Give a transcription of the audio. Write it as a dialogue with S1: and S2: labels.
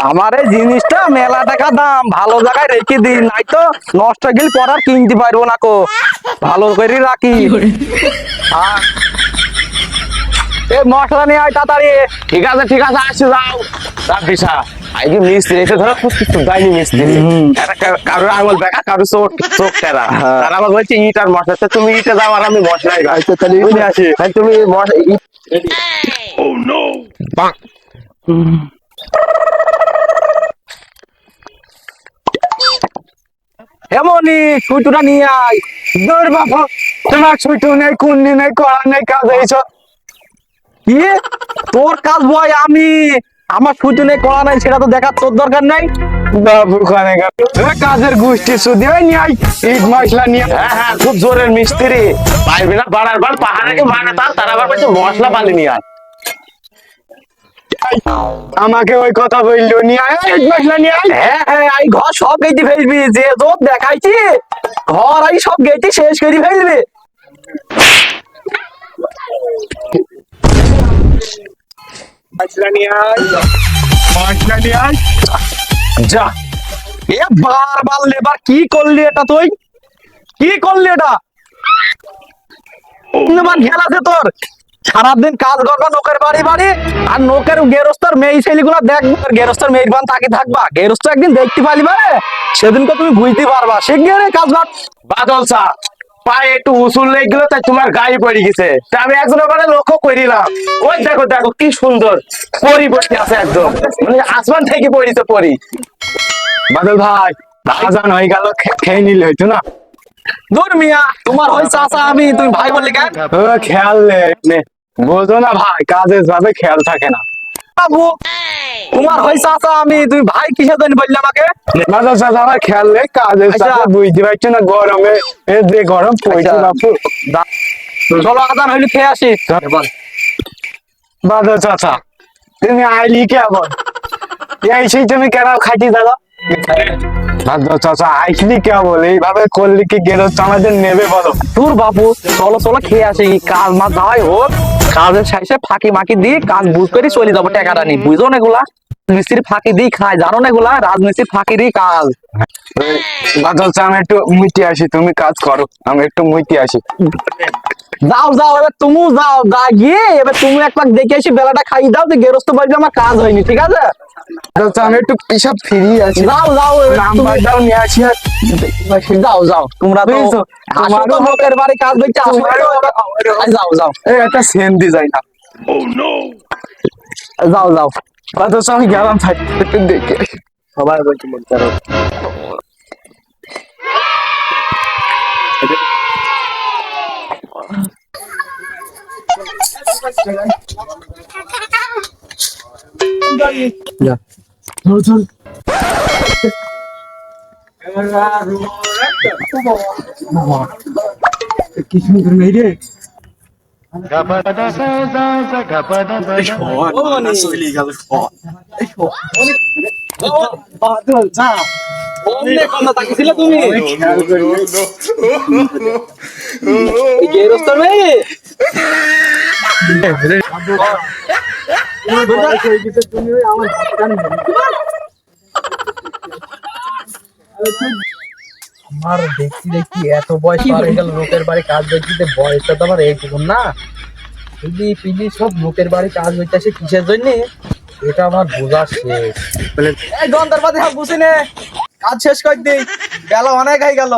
S1: আমার এই জিনিসটা মেলা টাকা দাম, ভালো জায়গায় রেখে দিন, নাই তো নষ্ট গেলে পর আর কিনতে পারবো না কো, ভালো করে রাখি। মশলা নিয়ে আয় তাড়াতাড়ি।
S2: ঠিক আছে ঠিক আছে, আসছি, যাও রাবিসা। আজকে মিস্ত্রি এসে ধরো খুঁজতে যায়নি মিস্ত্রি, কারোর আঙুল দেখা, কারোর চোখ টেরা, তারা আবার বলছে ইট আর মশলা, তুমি ইটে যাও আর আমি মশলাই গাই, তাহলে বুঝে আসি তুমি
S1: এমনই সুইটুটা নিয়ে আয়।
S2: দৌড় বাবা, তোমার ছুটু নেই, কুন্নি নেই, কড়া নেই, কাজ হয়েছ
S1: কি তোর কাজ বয় আমি, আমার সুইটু নেই করা নাই সেটা তো দেখার তোর দরকার নাই।
S2: বাবু খানে কাজের গোষ্ঠী শুধু নিয়ে ইট মশলা নিয়ে। হ্যাঁ হ্যাঁ, খুব জোরের মিস্ত্রি, পাইবি না বাড়ার বার পাহাড়ে মানে তারা আবার বলছে মশলা পালি নিয়ে আয়। আমাকে ওই কথা বললো নিয়ে আয় ইট মশলা নিয়ে আয়।
S1: হ্যাঁ হ্যাঁ, এই ঘর সব গেটে ফেলবি, যে তোর দেখাইছি ঘর এই সব গেটে শেষ করে ফেলবি।
S2: মশলা নিয়ে আয়, মশলা নিয়ে আয়,
S1: যা। এ বারবার লেবার কি করলি এটা, তুই কি করলি এটা? খেলা আছে তোর, সারাদিন কাজ করবা নোকের বাড়ি বাড়ি, আর নোকের গেরস্তার মেয়ে ছেলেগুলা দেখবো, গেরস্তার মেয়ের বান তাকে থাকবা, গেরস্ত একদিন দেখতে পারলি মানে সেদিনকে তুমি বুঝতে পারবা। শিগগিরই কাজ বাদ।
S2: বাদল চা পায়ে একটু উসুল লেগে গেল, তাই তোমার গায়ে পড়ে গেছে, তা আমি একজনের মানে লক্ষ্য করিলাম, ওই দেখো দেখো কি সুন্দর পরি বসে আছে, একদম মানে আসমান থেকে পড়িছে পরি। বাদল ভাই, আজান হয়ে গেল, খেয়ে নিলে হইতো না।
S1: দূর মিয়া, তোমার ওই চাচা আমি, তুমি ভাই বললি কেন?
S2: খেয়াল নে, বোঝো না ভাই, কাজের ভাবে খেয়াল থাকে না।
S1: বাবু তোমার ওই চাচা আমি, তুমি ভাই কিসের জন্য বললি আমাকে?
S2: বাদল চাচা আমার খেয়াল নেই, কাজের সাথে বুঝতে পারছো না, গরমে যে গরম পড়ছে বাপু।
S1: চলো আদান হইলে খেয়ে আসি।
S2: বাদল চাচা তুমি আইলি কেমন, এই সেই তুমি কেন খাইতে দাদা? বাদল চাচা আইসলি কেমন, এইভাবে করলে কি গেরস্ত আমাদের নেবে বলো?
S1: তোর বাবু চলো চলো খেয়ে আসি, কাজ মাছ যাওয়াই হোক, কাজের শেষে ফাঁকি মাকি দিয়ে কাজ বুঝ করে চলে যাবো, টাকাটা নি বুঝো না এগুলা, মিস্ত্রির ফাঁকি দিয়ে খায় জানো না এগুলা, রাজমিস্ত্রির ফাঁকি দিয়ে কাজ।
S2: বাদল চা আমি একটু মুইতে আসি, তুমি কাজ করো, আমি একটু মুইতে আসি।
S1: যাও যাও, এবার তুমি যাও, গিয়ে এবার তুমি এক পাক দেখে এসে বেলাটা খাইয়ে দাও, তো গেরস্ত বলবে আমার কাজ হয়নি, ঠিক আছে?
S2: বাদল চা আমি একটু পিসাব ফিরিয়ে আছি,
S1: যাও যাও,
S2: নাম্বারটাও নিয়ে আসি। আর
S1: যাও যাও, তোমরা তো আসো তো লোকের বাড়ি কাজ দেখতে আসো, যাও যাও,
S2: এই একটা সেন দি যায় না।
S1: যাও যাও।
S2: বাদল চা আমি গেলাম, ভাই একটু দেখে আসি।
S1: সবাই বলছে মন করো।
S2: কি সুন্দর মেয়ে রে। বাদল চা
S1: তুমি গেরস্ত মেয়ে
S3: আমার দেখছি দেখছি এত বয়স পার হয়ে গেল, লোকের বাড়ি কাজ দেখতে, বয়সটা তো আমার এইটুকু না, পিলি পিলি সব লোকের বাড়ি কাজ হইতেছে কিসের জন্য, এটা আমার বোঝা শেষ।
S1: এই দন্তার পাতি হাত বুঝি নে, কাজ শেষ করে দিই, বেলা অনেক হয়ে গেল।